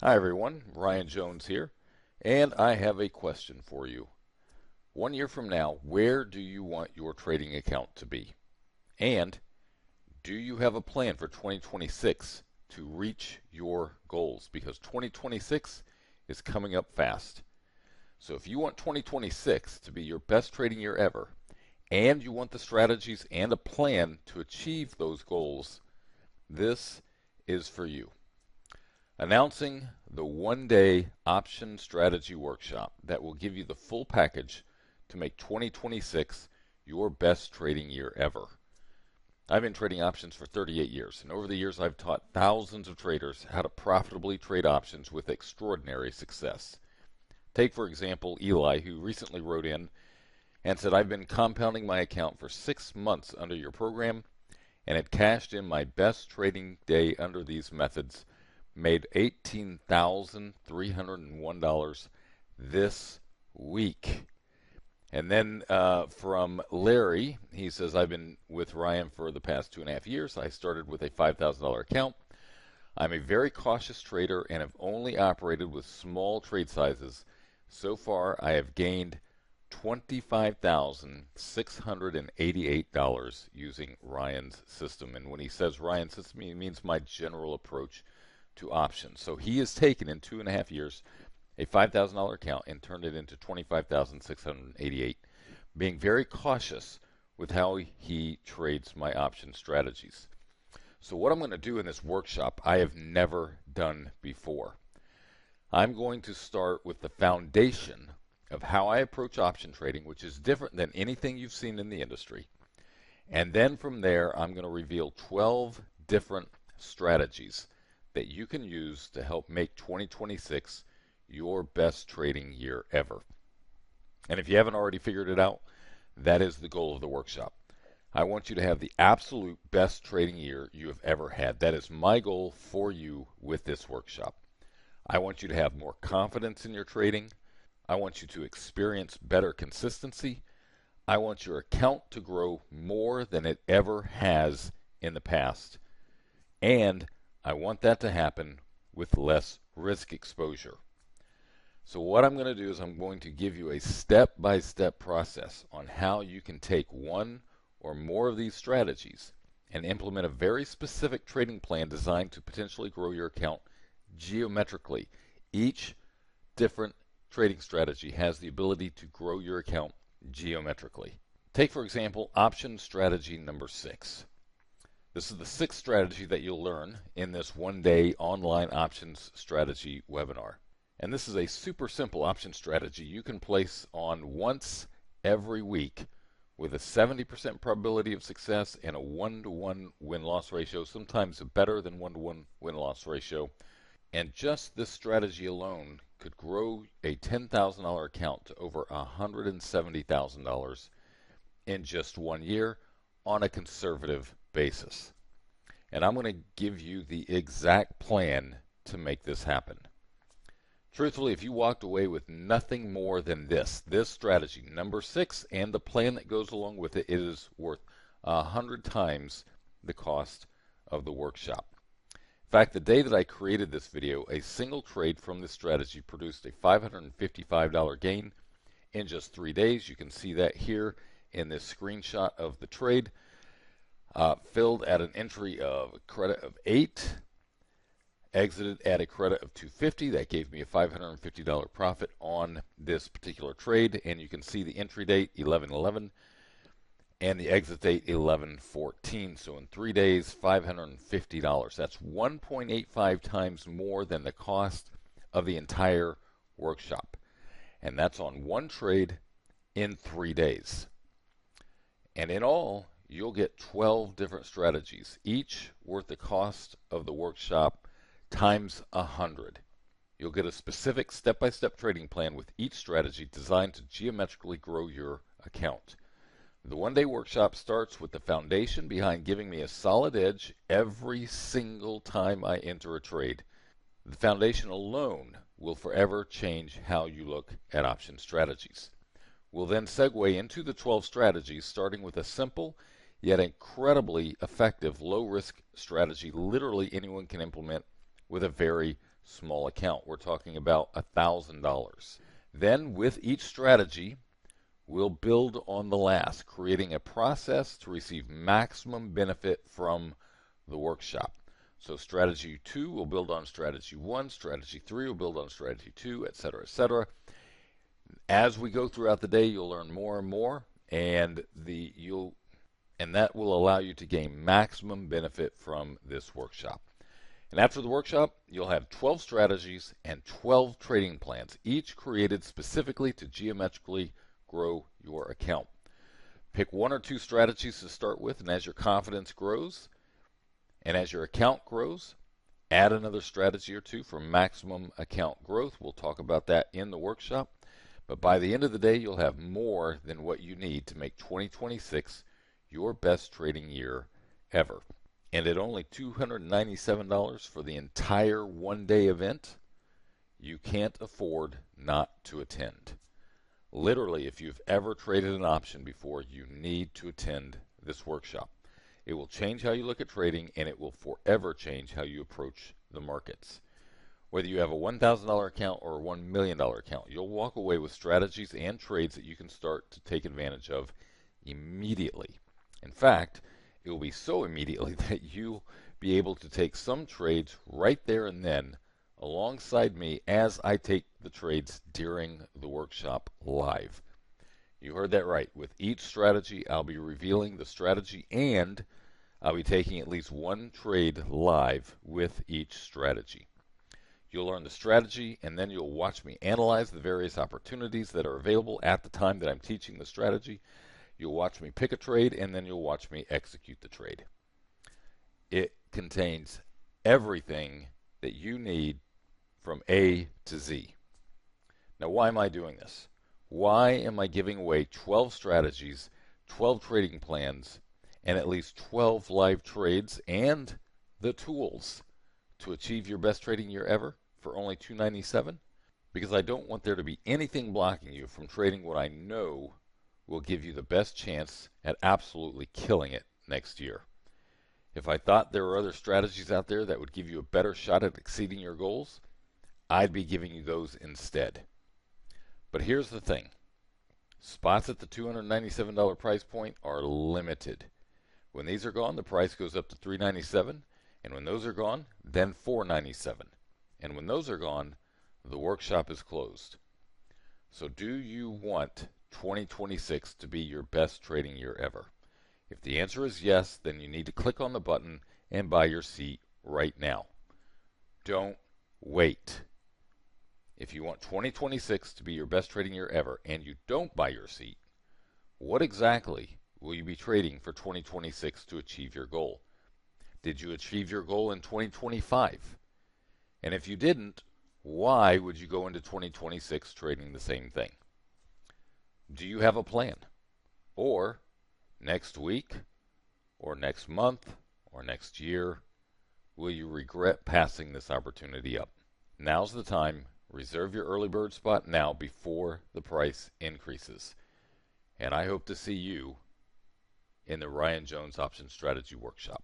Hi everyone, Ryan Jones here, and I have a question for you. 1 year from now, where do you want your trading account to be? And do you have a plan for 2026 to reach your goals? Because 2026 is coming up fast. So if you want 2026 to be your best trading year ever, and you want the strategies and a plan to achieve those goals, this is for you. Announcing the 1 day option strategy workshop that will give you the full package to make 2026 your best trading year ever. I've been trading options for 38 years, and over the years I've taught thousands of traders how to profitably trade options with extraordinary success. Take, for example, Eli, who recently wrote in and said, I've been compounding my account for 6 months under your program and had cashed in my best trading day under these methods, made $18,301 this week. And then from Larry, he says, I've been with Ryan for the past 2.5 years. I started with a $5,000 account. I'm a very cautious trader and have only operated with small trade sizes. So far, I have gained $25,688 using Ryan's system. And when he says Ryan's system, he means my general approach to options. So he has taken in 2.5 years a $5,000 account and turned it into $25,688, being very cautious with how he trades my option strategies. So what I'm going to do in this workshop, I have never done before. I'm going to start with the foundation of how I approach option trading, which is different than anything you've seen in the industry. And then from there, I'm going to reveal 12 different strategies that you can use to help make 2026 your best trading year ever. And if you haven't already figured it out, that is the goal of the workshop. I want you to have the absolute best trading year you have ever had. That is my goal for you with this workshop. I want you to have more confidence in your trading. I want you to experience better consistency. I want your account to grow more than it ever has in the past. And I want that to happen with less risk exposure. So what I'm going to do is I'm going to give you a step-by-step process on how you can take one or more of these strategies and implement a very specific trading plan designed to potentially grow your account geometrically. Each different trading strategy has the ability to grow your account geometrically. Take, for example, option strategy number 6. This is the 6th strategy that you'll learn in this 1 day online options strategy webinar. And this is a super simple option strategy you can place on once every week with a 70% probability of success and a 1-to-1 win-loss ratio, sometimes better than 1-to-1 win-loss ratio. And just this strategy alone could grow a $10,000 account to over $170,000 in just 1 year on a conservative basis. And I'm going to give you the exact plan to make this happen. Truthfully, if you walked away with nothing more than this strategy, number 6, and the plan that goes along with it, it is worth 100 times the cost of the workshop. In fact, the day that I created this video, a single trade from this strategy produced a $555 gain in just 3 days. You can see that here in this screenshot of the trade. Filled at an entry of a credit of 8. Exited at a credit of $250. That gave me a $550 profit on this particular trade. And you can see the entry date 11/11 and the exit date 11/14. So in 3 days, $550. That's 1.85 times more than the cost of the entire workshop. And that's on one trade in 3 days. And in all, you'll get 12 different strategies, each worth the cost of the workshop times 100. You'll get a specific step-by-step trading plan with each strategy designed to geometrically grow your account. The 1 day workshop starts with the foundation behind giving me a solid edge every single time I enter a trade. The foundation alone will forever change how you look at option strategies. We'll then segue into the 12 strategies, starting with a simple yet incredibly effective low-risk strategy literally anyone can implement with a very small account. We're talking about $1,000. Then, with each strategy, we'll build on the last, creating a process to receive maximum benefit from the workshop. So strategy 2 will build on strategy 1, strategy 3 will build on strategy 2, etc., etc. As we go throughout the day, you'll learn more and more, and that will allow you to gain maximum benefit from this workshop. And after the workshop, you'll have 12 strategies and 12 trading plans, each created specifically to geometrically grow your account. Pick one or two strategies to start with, and as your confidence grows and as your account grows, add another strategy or two for maximum account growth. We'll talk about that in the workshop. But by the end of the day, you'll have more than what you need to make 2026 your best trading year ever. And at only $297 for the entire one-day event, you can't afford not to attend. Literally, if you've ever traded an option before, you need to attend this workshop. It will change how you look at trading, and it will forever change how you approach the markets. Whether you have a $1,000 account or a $1 million account, you'll walk away with strategies and trades that you can start to take advantage of immediately. In fact, it will be so immediately that you'll be able to take some trades right there and then alongside me as I take the trades during the workshop live. You heard that right. With each strategy, I'll be revealing the strategy, and I'll be taking at least one trade live with each strategy. You'll learn the strategy, and then you'll watch me analyze the various opportunities that are available at the time that I'm teaching the strategy. You'll watch me pick a trade, and then you'll watch me execute the trade. It contains everything that you need from A to Z. Now, why am I doing this? Why am I giving away 12 strategies, 12 trading plans, and at least 12 live trades and the tools to achieve your best trading year ever for only $297? Because I don't want there to be anything blocking you from trading what I know will give you the best chance at absolutely killing it next year. If I thought there were other strategies out there that would give you a better shot at exceeding your goals, I'd be giving you those instead. But here's the thing. Spots at the $297 price point are limited. When these are gone, the price goes up to $397, and when those are gone, then $497. And when those are gone, the workshop is closed. So do you want 2026 to be your best trading year ever? If the answer is yes, then you need to click on the button and buy your seat right now. Don't wait. If you want 2026 to be your best trading year ever and you don't buy your seat, what exactly will you be trading for 2026 to achieve your goal? Did you achieve your goal in 2025? And if you didn't, why would you go into 2026 trading the same thing? Do you have a plan? Or next week, or next month, or next year, will you regret passing this opportunity up? Now's the time. Reserve your early bird spot now before the price increases. And I hope to see you in the Ryan Jones Option Strategy Workshop.